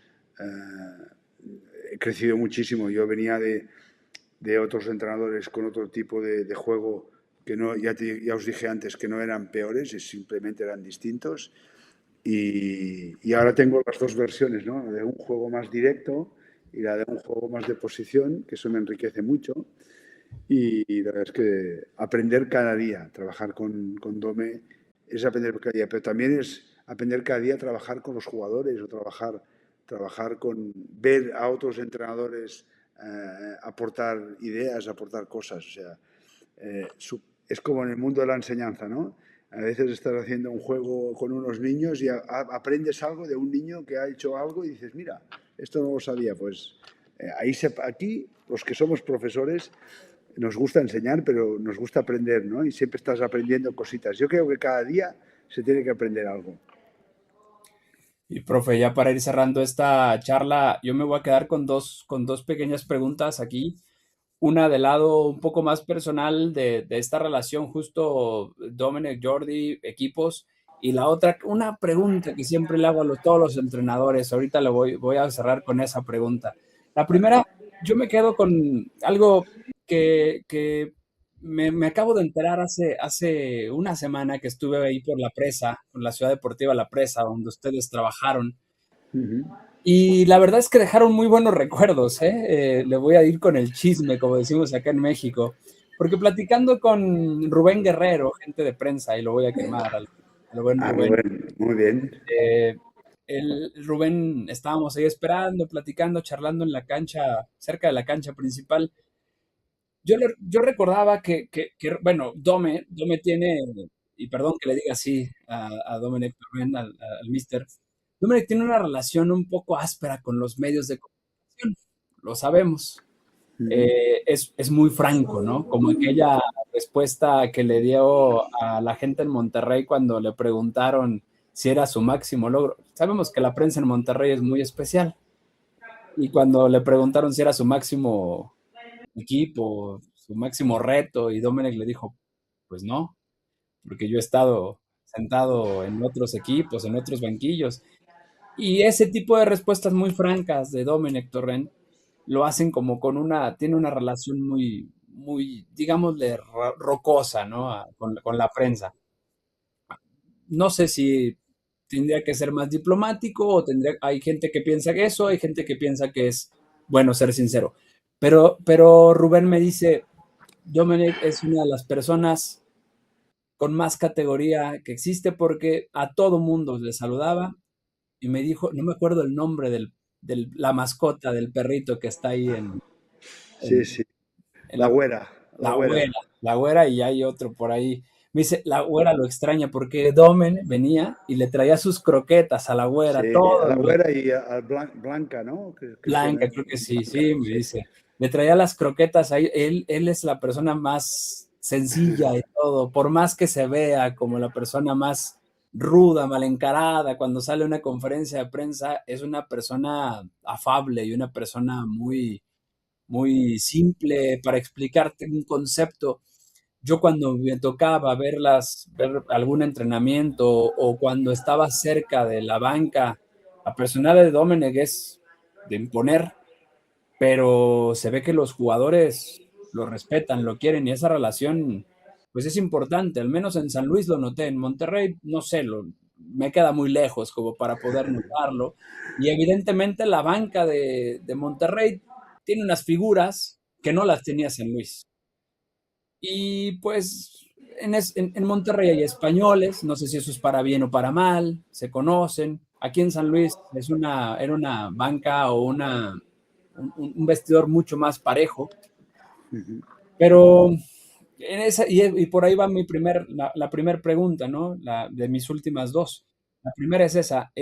He crecido muchísimo. Yo venía de otros entrenadores con otro tipo de juego que no, ya os dije antes que no eran peores, simplemente eran distintos. Y ahora tengo las dos versiones, ¿no? De un juego más directo y la de un juego más de posición, que eso me enriquece mucho. Y la verdad es que aprender cada día, trabajar con Dome, es aprender cada día, pero también es aprender cada día a trabajar con los jugadores o trabajar con ver a otros entrenadores aportar ideas, aportar cosas. O sea, es como en el mundo de la enseñanza, ¿no? A veces estás haciendo un juego con unos niños y aprendes algo de un niño que ha hecho algo y dices, mira, esto no lo sabía. Pues aquí, los que somos profesores, nos gusta enseñar, pero nos gusta aprender, ¿no? Y siempre estás aprendiendo cositas. Yo creo que cada día se tiene que aprender algo. Y profe, ya para ir cerrando esta charla, yo me voy a quedar con dos pequeñas preguntas aquí. Una del lado un poco más personal de esta relación, justo Domenech, Jordi, equipos, y la otra, una pregunta que siempre le hago a todos los entrenadores. Ahorita voy a cerrar con esa pregunta. La primera, yo me quedo con algo que me acabo de enterar hace una semana que estuve ahí por La Presa, con la Ciudad Deportiva La Presa, donde ustedes trabajaron. Y la verdad es que dejaron muy buenos recuerdos, ¿eh? Le voy a ir con el chisme, como decimos acá en México, porque platicando con Rubén Guerrero, gente de prensa, y lo voy a quemar al buen Rubén. Rubén, muy bien. Rubén, estábamos ahí esperando, platicando, charlando en la cancha, cerca de la cancha principal. Yo recordaba bueno, Dome tiene, y perdón que le diga así a Domenech Torrent, al mister, Domenech tiene una relación un poco áspera con los medios de comunicación, lo sabemos. Es muy franco, ¿no? Como aquella respuesta que le dio a la gente en Monterrey cuando le preguntaron si era su máximo logro. Sabemos que la prensa en Monterrey es muy especial. Y cuando le preguntaron si era su máximo equipo, su máximo reto, y Domenech le dijo, pues no, porque yo he estado sentado en otros equipos, en otros banquillos. Y ese tipo de respuestas muy francas de Domenech Torrent lo hacen como tiene una relación muy, digámosle, rocosa, ¿no? Con la prensa. No sé si tendría que ser más diplomático o hay gente que piensa que eso, hay gente que piensa que es bueno ser sincero. Pero Rubén me dice, Domenech es una de las personas con más categoría que existe porque a todo mundo le saludaba y me dijo, no me acuerdo el nombre la mascota del perrito que está ahí Sí, en, sí. en La la, güera, la la güera. güera, la güera y hay otro por ahí. Me dice, la güera lo extraña porque Domen venía y le traía sus croquetas a la Sí, güera a todos la los güera y a Blanca, ¿no? Que Blanca, suena creo que sí, Blanca, sí, me sí. dice. Le traía las croquetas ahí. Él es la persona más sencilla y todo, por más que se vea como la persona más ruda, mal encarada, cuando sale a una conferencia de prensa, es una persona afable y una persona muy simple para explicarte un concepto. Yo cuando me tocaba ver algún entrenamiento o cuando estaba cerca de la banca, la personalidad de Domenech es de imponer, pero se ve que los jugadores lo respetan, lo quieren y esa relación pues es importante, al menos en San Luis lo noté, en Monterrey no sé, me queda muy lejos como para poder notarlo y evidentemente la banca de Monterrey tiene unas figuras que no las tenía San Luis. Y pues en Monterrey hay españoles, no sé si eso es para bien o para mal, se conocen. Aquí en San Luis era una banca o un vestidor mucho más parejo, Ujú. pero y por ahí va la primer pregunta, ¿no? De mis últimas dos. La primera es esa,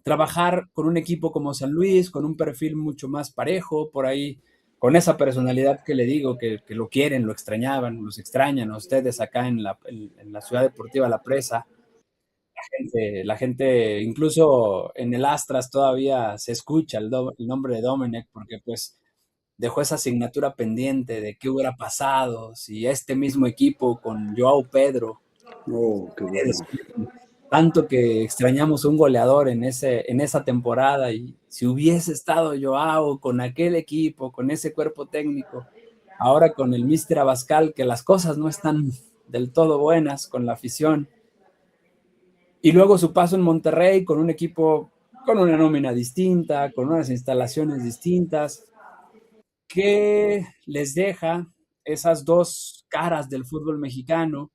trabajar con un equipo como San Luis, con un perfil mucho más parejo, por ahí, con esa personalidad que le digo, que lo quieren, lo extrañaban, los extrañan a ustedes acá en la ciudad deportiva La Presa. La gente, incluso en el Astras todavía se escucha el nombre de Domenech, porque pues dejó esa asignatura pendiente de qué hubiera pasado si este mismo equipo con Joao Pedro Oh, qué bueno. tanto que extrañamos un goleador en esa temporada y si hubiese estado Joao con aquel equipo, con ese cuerpo técnico, ahora con el Mister Abascal, que las cosas no están del todo buenas con la afición, y luego su paso en Monterrey con un equipo con una nómina distinta, con unas instalaciones distintas, ¿qué les deja esas dos caras del fútbol mexicano?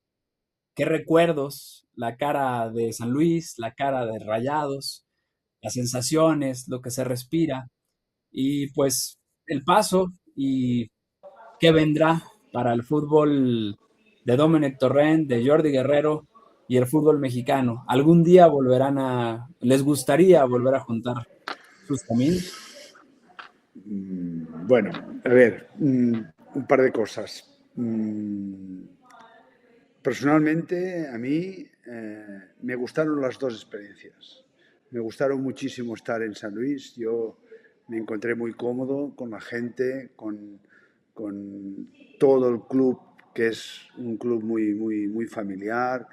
¿Qué recuerdos? La cara de San Luis, la cara de Rayados, las sensaciones, lo que se respira y pues el paso y qué vendrá para el fútbol de Domenech Torrent, de Jordi Guerrero y el fútbol mexicano. ¿Algún día les gustaría volver a juntar sus caminos? Bueno, a ver, un par de cosas. Personalmente, a mí me gustaron las dos experiencias. Me gustaron muchísimo estar en San Luis. Yo me encontré muy cómodo con la gente, con todo el club, que es un club muy familiar.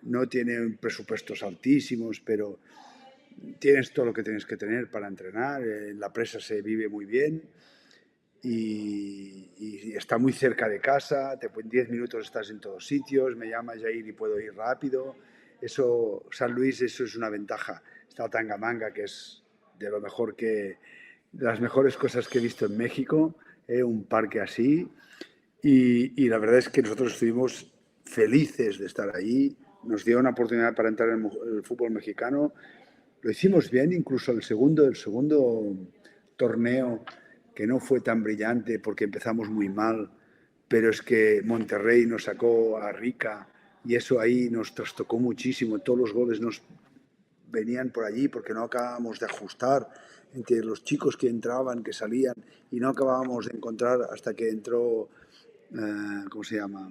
No tiene presupuestos altísimos, pero tienes todo lo que tienes que tener para entrenar. En la presa se vive muy bien y está muy cerca de casa, en 10 minutos estás en todos sitios, me llamas Jair y puedo ir rápido. Eso, San Luis, eso es una ventaja. Está Tangamanga, que es de lo mejor de las mejores cosas que he visto en México, un parque así. Y la verdad es que nosotros estuvimos felices de estar allí. Nos dio una oportunidad para entrar en el fútbol mexicano. Lo hicimos bien, incluso el segundo torneo, que no fue tan brillante porque empezamos muy mal, pero es que Monterrey nos sacó a Rica y eso ahí nos trastocó muchísimo. Todos los goles nos venían por allí porque no acabábamos de ajustar entre los chicos que entraban, que salían y no acabábamos de encontrar hasta que entró, ¿cómo se llama?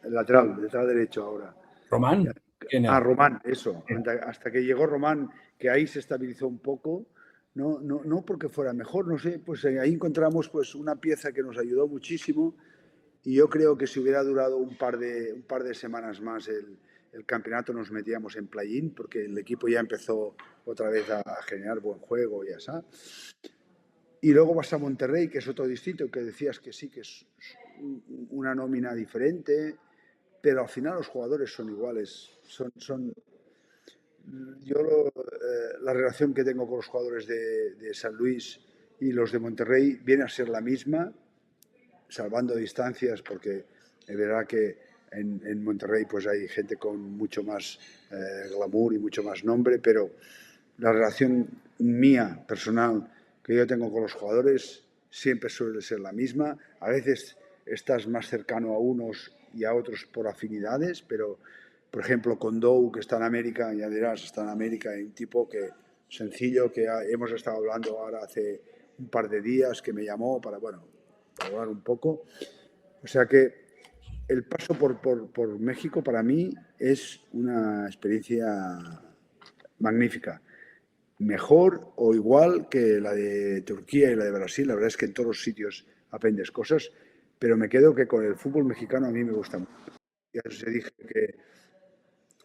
El lateral derecho ahora. Román. ¿Quién era? Román, eso. Hasta que llegó Román, que ahí se estabilizó un poco. No porque fuera mejor, no sé, pues ahí encontramos pues una pieza que nos ayudó muchísimo y yo creo que si hubiera durado un par de semanas más el campeonato nos metíamos en play-in porque el equipo ya empezó otra vez a generar buen juego y así. Y luego vas a Monterrey, que es otro distinto, que decías que sí, que es una nómina diferente, pero al final los jugadores son iguales. La relación que tengo con los jugadores de San Luis y los de Monterrey viene a ser la misma, salvando distancias, porque es verdad que en Monterrey pues hay gente con mucho más glamour y mucho más nombre, pero la relación mía, personal, que yo tengo con los jugadores siempre suele ser la misma. A veces estás más cercano a unos y a otros por afinidades, pero por ejemplo con Dou, que está en América, ya dirás, está en América, hay un tipo que sencillo, que hemos estado hablando ahora hace un par de días, que me llamó para hablar un poco. O sea que el paso por México para mí es una experiencia magnífica. Mejor o igual que la de Turquía y la de Brasil. La verdad es que en todos los sitios aprendes cosas, pero me quedo que con el fútbol mexicano a mí me gusta mucho. Ya os dije que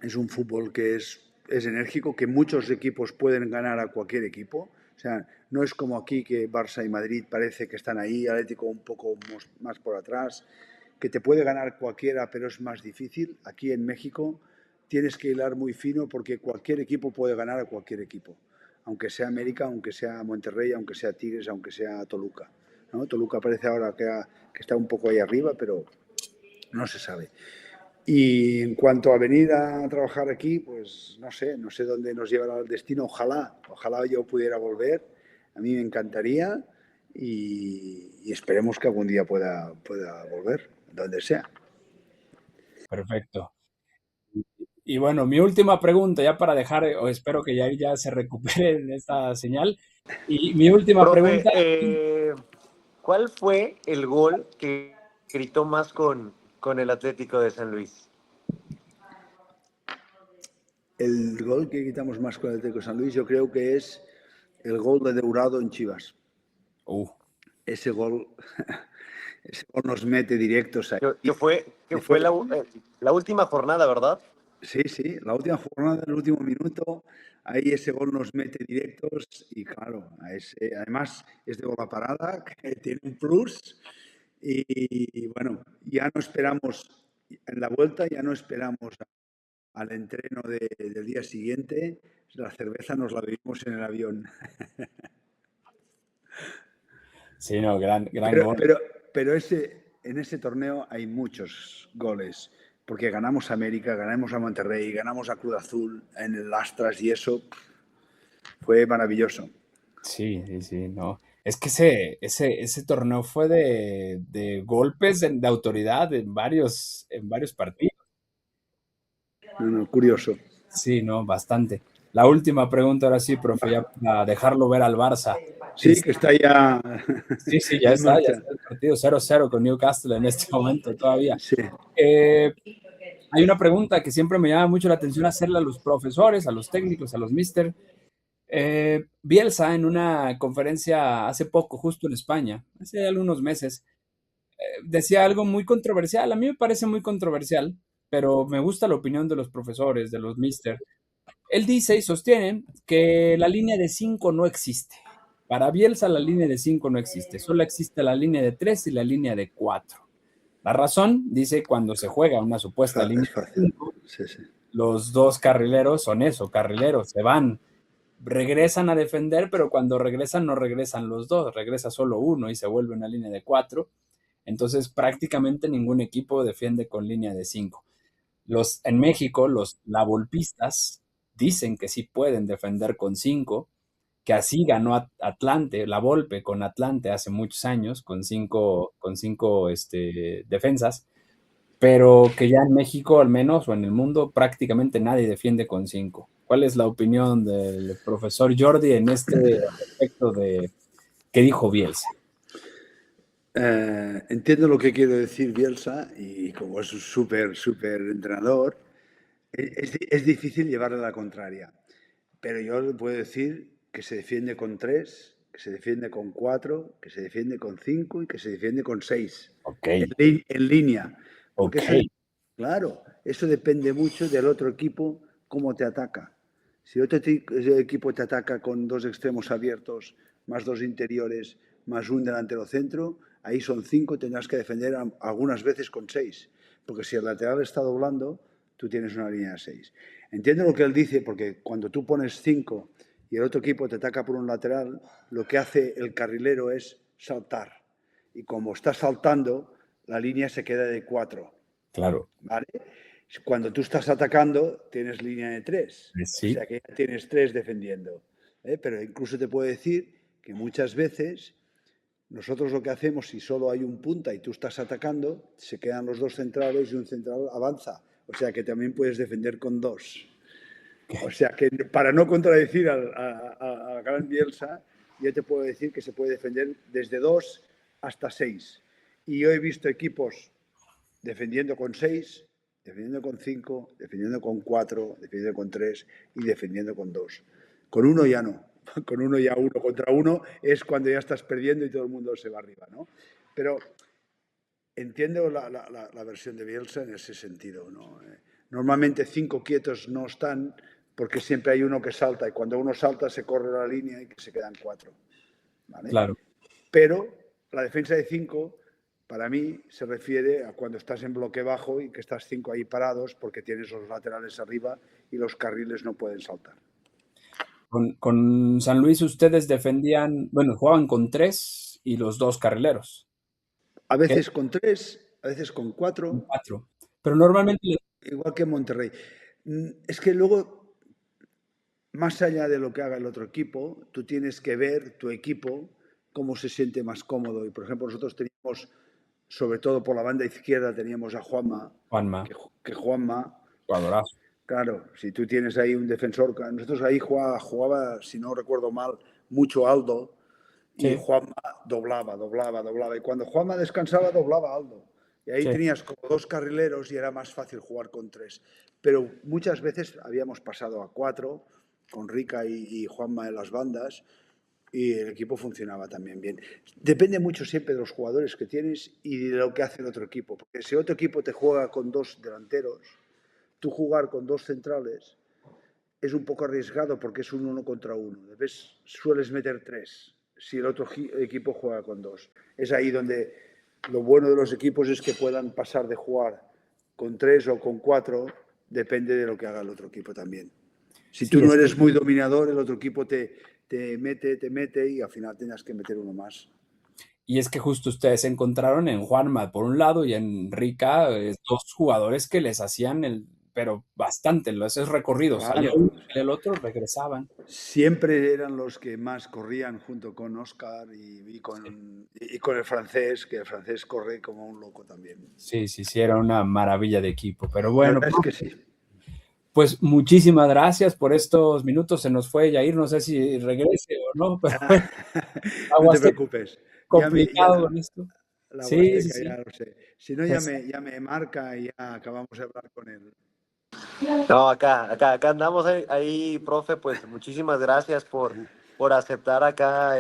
es un fútbol que es enérgico, que muchos equipos pueden ganar a cualquier equipo. O sea, no es como aquí que Barça y Madrid parece que están ahí, Atlético un poco más por atrás, que te puede ganar cualquiera, pero es más difícil. Aquí en México tienes que hilar muy fino porque cualquier equipo puede ganar a cualquier equipo, aunque sea América, aunque sea Monterrey, aunque sea Tigres, aunque sea Toluca, ¿no? Toluca parece ahora que está un poco ahí arriba, pero no se sabe. Y en cuanto a venir a trabajar aquí, pues no sé dónde nos llevará el destino. Ojalá yo pudiera volver. A mí me encantaría y esperemos que algún día pueda volver, donde sea. Perfecto. Y bueno, mi última pregunta, ya para dejar, o espero que ya se recupere en esta señal. Y mi última Profe, pregunta. ¿cuál fue el gol que gritó más con el Atlético de San Luis? El gol que quitamos más con el Atlético de San Luis, yo creo que es el gol de Deurado en Chivas. Ese gol, ese gol nos mete directos ahí. Que fue la última jornada, ¿verdad? Sí, la última jornada, el último minuto, ahí ese gol nos mete directos y claro, además es de bola parada, que tiene un plus y bueno, ya no esperamos, en la vuelta ya no esperamos al entreno del día siguiente, la cerveza nos la bebimos en el avión. Sí, no, gran gol. Pero en ese torneo hay muchos goles, porque ganamos a América, ganamos a Monterrey, ganamos a Cruz Azul en el Astras y eso fue maravilloso. Sí, no. Es que ese torneo fue de golpes de autoridad en varios partidos. No, curioso. Sí, no, bastante. La última pregunta ahora sí, profe, ya para dejarlo ver al Barça. Sí, que está ya. Sí, ya está el partido 0-0 con Newcastle en este momento todavía. Sí. Hay una pregunta que siempre me llama mucho la atención hacerle a los profesores, a los técnicos, a los mister. Bielsa en una conferencia hace poco, justo en España, hace algunos meses, decía algo muy controversial. A mí me parece muy controversial, pero me gusta la opinión de los profesores, de los mister. Él dice y sostiene que la línea de 5 no existe. Para Bielsa la línea de 5 no existe, solo existe la línea de 3 y la línea de 4. La razón, dice, cuando se juega una supuesta línea de 5, los dos carrileros son eso, carrileros, se van, regresan a defender, pero cuando regresan no regresan los dos, regresa solo uno y se vuelve una línea de 4. Entonces prácticamente ningún equipo defiende con línea de 5. En México, los lavolpistas dicen que sí pueden defender con 5, que así ganó Atlante, la Volpe con Atlante hace muchos años, con cinco defensas, pero que ya en México al menos, o en el mundo, prácticamente nadie defiende con 5. ¿Cuál es la opinión del profesor Jordi en este aspecto de qué dijo Bielsa? Entiendo lo que quiere decir Bielsa y como es un súper entrenador, Es difícil llevarle la contraria, pero yo le puedo decir que se defiende con 3, que se defiende con 4, que se defiende con 5 y que se defiende con 6 Ok, en línea. Porque ok, eso, claro, eso depende mucho del otro equipo, cómo te ataca. Si otro equipo te ataca con 2 extremos abiertos, más 2 interiores, más un delantero centro, ahí son 5, tendrás que defender algunas veces con 6. Porque si el lateral está doblando, tú tienes una línea de 6. Entiendo lo que él dice, porque cuando tú pones 5 y el otro equipo te ataca por un lateral, lo que hace el carrilero es saltar. Y como está saltando, la línea se queda de 4. claro. ¿Vale? Cuando tú estás atacando, tienes línea de 3. O Sí, sea que ya tienes 3 defendiendo. Pero incluso te puedo decir que muchas veces nosotros lo que hacemos, si solo hay un punta y tú estás atacando, se quedan los 2 centrales y un central avanza. O sea que también puedes defender con 2. O sea que para no contradecir al gran Bielsa, yo te puedo decir que se puede defender desde 2 hasta 6. Y yo he visto equipos defendiendo con 6, defendiendo con 5, defendiendo con 4, defendiendo con 3 y defendiendo con 2. Con uno ya no. Con uno ya 1 contra 1 es cuando ya estás perdiendo y todo el mundo se va arriba, ¿no? Pero entiendo la versión de Bielsa en ese sentido, ¿no? Normalmente 5 quietos no están porque siempre hay uno que salta y cuando uno salta se corre la línea y que se quedan 4, ¿vale? claro. Pero la defensa de 5 para mí se refiere a cuando estás en bloque bajo y que estás 5 ahí parados porque tienes los laterales arriba y los carriles no pueden saltar. Con San Luis ustedes defendían, bueno, jugaban con 3 y los 2 carrileros, A que veces con 3, a veces con eran 4, 4. Pero normalmente, igual que en Monterrey. Es que luego, más allá de lo que haga el otro equipo, tú tienes que ver tu equipo cómo se siente más cómodo. Y por ejemplo, nosotros teníamos, sobre todo por la banda izquierda, teníamos a Juanma, Juanma, que Juanma, jugadorazo. claro, si tú tienes ahí un defensor, nosotros ahí jugaba, si no recuerdo mal, mucho Aldo y Sí, Juanma doblaba. Y cuando Juanma descansaba, doblaba Aldo. Y ahí sí, tenías como 2 carrileros y era más fácil jugar con 3. Pero muchas veces habíamos pasado a 4 con Rica y Juanma en las bandas y el equipo funcionaba también bien. Depende mucho siempre de los jugadores que tienes y de lo que hace el otro equipo. Porque si otro equipo te juega con 2 delanteros, tú jugar con 2 centrales es un poco arriesgado porque es un 1 contra 1. Sueles meter 3 si el otro equipo juega con 2. Es ahí donde lo bueno de los equipos es que puedan pasar de jugar con 3 o con 4, depende de lo que haga el otro equipo también. Si tú sí, no eres muy dominador, el otro equipo te mete y al final tengas que meter uno más. y es que justo ustedes se encontraron en Juanma por un lado y en Rica, 2 jugadores que les hacían pero bastante, esos recorridos. Salía Claro, uno, salía el otro, regresaban. siempre eran los que más corrían junto con Oscar y con el francés, que el francés corre como un loco también. Sí, sí, sí, era una maravilla de equipo. Pero La bueno, verdad es que sí. pues muchísimas gracias por estos minutos. Se nos fue Yair, no sé si regrese o no, pero bueno, No te Aguaste preocupes. complicado con esto. La Sí, sí, Huasteca sí. ya lo sé. Si no, Es- ya me marca y ya acabamos de hablar con él. No, acá andamos ahí, profe, pues muchísimas gracias por aceptar acá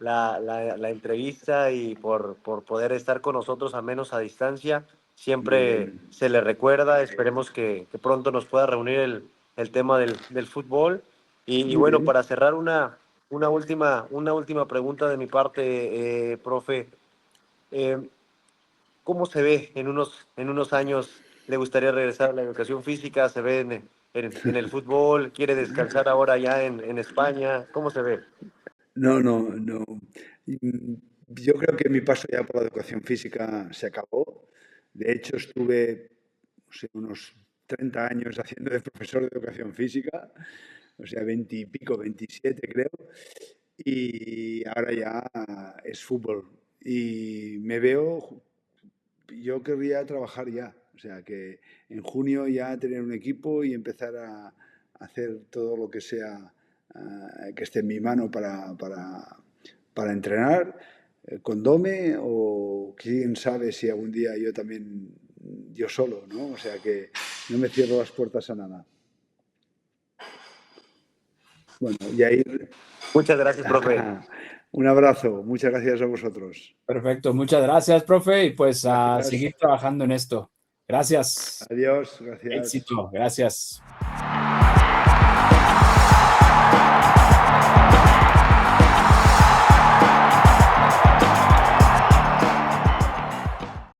la entrevista y por poder estar con nosotros a menos a distancia. Muy Siempre bien. se le recuerda, esperemos que pronto nos pueda reunir el tema del fútbol. Y Muy bueno, bien. para cerrar una última pregunta de mi parte, profe. Eh, ¿Cómo se ve en unos años? ¿Le gustaría regresar a la educación física? ¿Se ve en el fútbol? ¿Quiere descansar ahora ya en España? ¿Cómo se ve? No. Yo creo que mi paso ya por la educación física se acabó. De hecho, estuve, no sé, unos 30 años haciendo de profesor de educación física, o sea, 20 y pico, 27 creo, y ahora ya es fútbol. Y me veo, yo querría trabajar ya, o sea, que en junio ya tener un equipo y empezar a hacer todo lo que sea que esté en mi mano para entrenar con Dome o quién sabe si algún día yo también yo solo, ¿no? O sea que no me cierro las puertas a nada. Bueno, Yair, Muchas gracias, profe. un abrazo, muchas gracias a vosotros. Perfecto, muchas gracias, profe, y pues a Gracias. seguir trabajando en esto. Gracias. Adiós, gracias. Éxito, gracias.